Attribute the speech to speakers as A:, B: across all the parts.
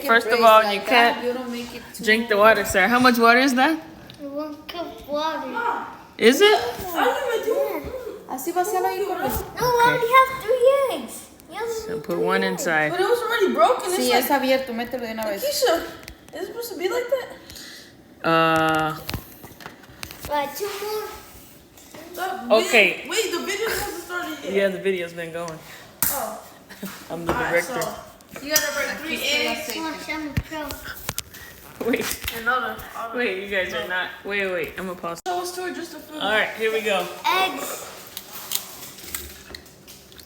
A: First of all, you can't drink the water, sir. How much water is that?
B: 1 cup water.
A: Is it?
C: Así va a ser ahí con eso.
B: No, I already have 3 eggs.
A: So put one inside.
D: But it was already broken.
C: Sí, es abierto. Mételo de una vez.
D: Keisha, is it supposed to be like that?
B: Right, 2 more.
A: Okay.
D: Wait, the video hasn't started yet.
A: Yeah, the video's been going.
D: Oh.
A: I'm the director.
D: So you gotta break 3 eggs.
B: Watch, I'm a pro.
A: Wait,
D: Another.
A: wait, you guys are not. Wait, I'm gonna pause.
D: Show us to it just a few.
A: All right, here we go.
B: Eggs.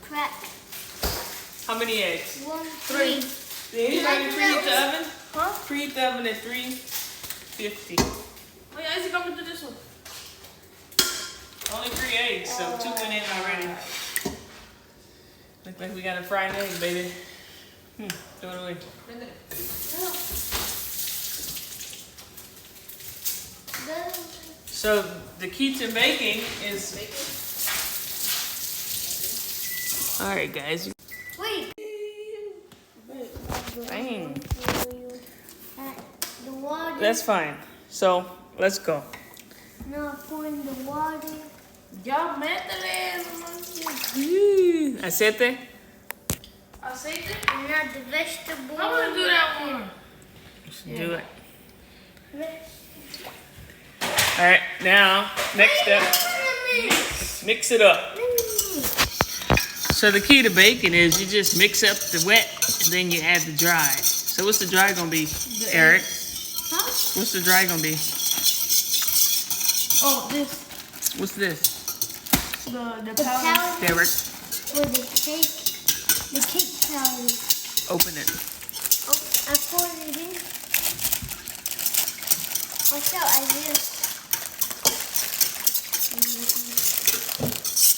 B: Crack.
A: How many eggs?
B: 1, 3.
A: Did anybody preheat the oven?
D: Huh?
A: Preheat the oven at 350.
D: Wait, Isaac, I'm gonna do this one.
A: Only 3 eggs, so 2 went in already. Look like we got a fried egg, baby. Throw it away. So the key to baking is. All right, guys.
B: Wait.
A: Bang.
B: The water.
A: That's fine. So let's go.
B: Now pour in the water.
D: Ya, métele.
A: Aceite.
D: Aceite.
B: And now the vegetable.
D: I'm gonna do that one.
A: Do it. All right, now next step, mix it up. So the key to baking is you just mix up the wet and then you add the dry. So what's the dry gonna be, Eric?
B: Huh?
A: What's the dry gonna be?
D: Oh, this.
A: What's this?
D: The powder.
B: powder
A: Derek,
B: for the cake powder.
A: open it.
B: Oh, I poured it in. Watch out, I just.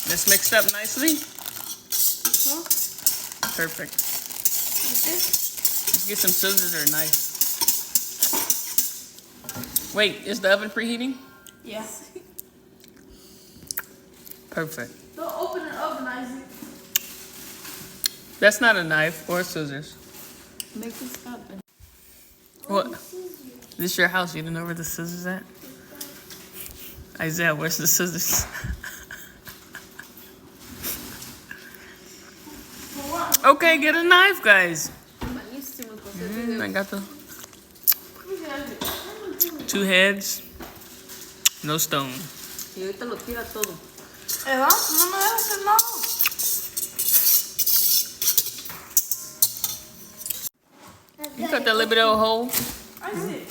A: That's mixed up nicely.
B: Huh?
A: Perfect.
B: Like this?
A: Let's get some scissors or a knife. Wait, is the oven preheating?
D: Yeah.
A: Perfect.
D: Don't open an oven, Isaac.
A: That's not a knife or scissors.
D: Make it stop it.
A: What? This your house? You didn't know where the scissors at? Isaiah, where's the scissors? Okay, get a knife, guys. I got the 2 heads, no stone.
C: Y ahorita lo tira todo.
D: No me dejas hacer nada.
A: You got that little bit of a hole?
D: I see.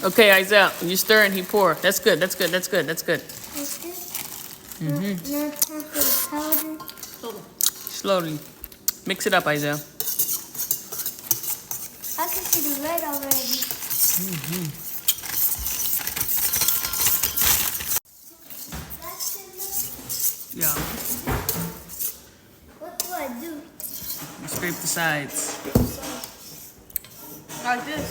A: Okay, Isaiah, you stir and he pour. That's good, that's good, that's good, that's good.
B: Now it's time for the powder.
C: Todo.
A: Slowly. Mix it up, Isaiah.
B: I can see the red already.
A: Yeah.
B: What do I do?
A: You scrape the sides.
D: Like this.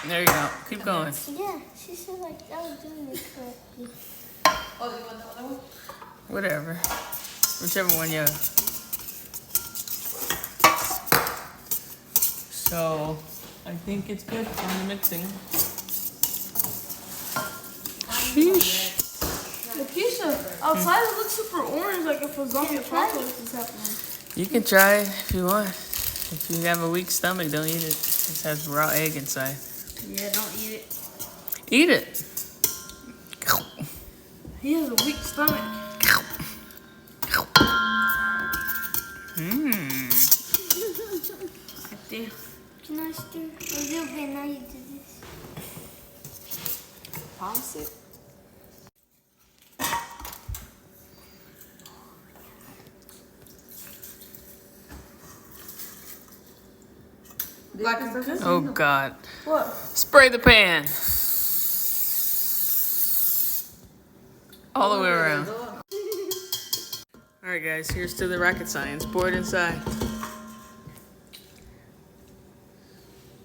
A: There you go. Keep going.
B: Yeah, she said like I was doing it correctly.
C: Oh, do you want the other one?
A: Whatever. Whichever one you. So, I think it's good on the mixing. Sheesh.
D: Lakeisha, outside it looks super orange, like if a zombie apocalypse is happening.
A: You can try it if you want. If you have a weak stomach, don't eat it. It has raw egg inside.
D: Yeah, don't eat it.
A: Eat it.
D: He has a weak stomach.
A: Mmm.
D: Damn.
B: Can I stir a little bit? Now you do this.
C: Pause it.
D: Like it's
A: Oh God.
D: What?
A: Spray the pan. All the way around. Alright guys, here's to the rocket science. Pour it inside.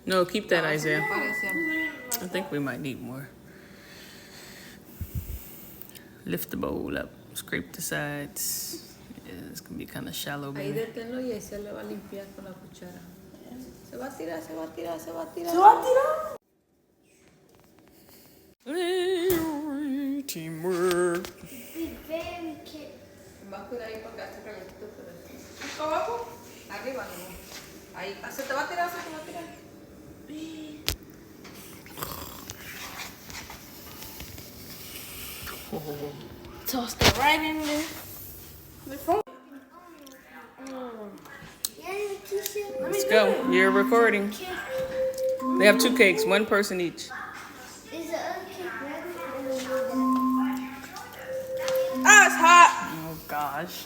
A: No, keep that, Isaiah. I think we might need more. Lift the bowl up. Scrape the sides. It's gonna be kind of shallow,
C: Ahí
A: baby.
C: deténlo y ahí se le va a limpiar con la cuchara. Se va a tirar, se va a tirar, se va a tirar.
D: ¿Se va a tirar?
A: Teamwork.
B: Be very careful.
C: Va a cuidar ahí porque hace calentito, pero ¿acá abajo? Arriba, no. Ahí, se te va a tirar, se te va a tirar.
D: Tossed it right in there.
A: Let's go. You're recording. They have 2 cakes, 1 person each.
B: Is the other cake ready?
D: Ah, it's hot.
A: Oh gosh.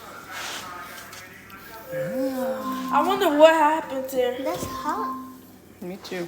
D: I wonder what happened there.
B: That's hot.
A: Me too.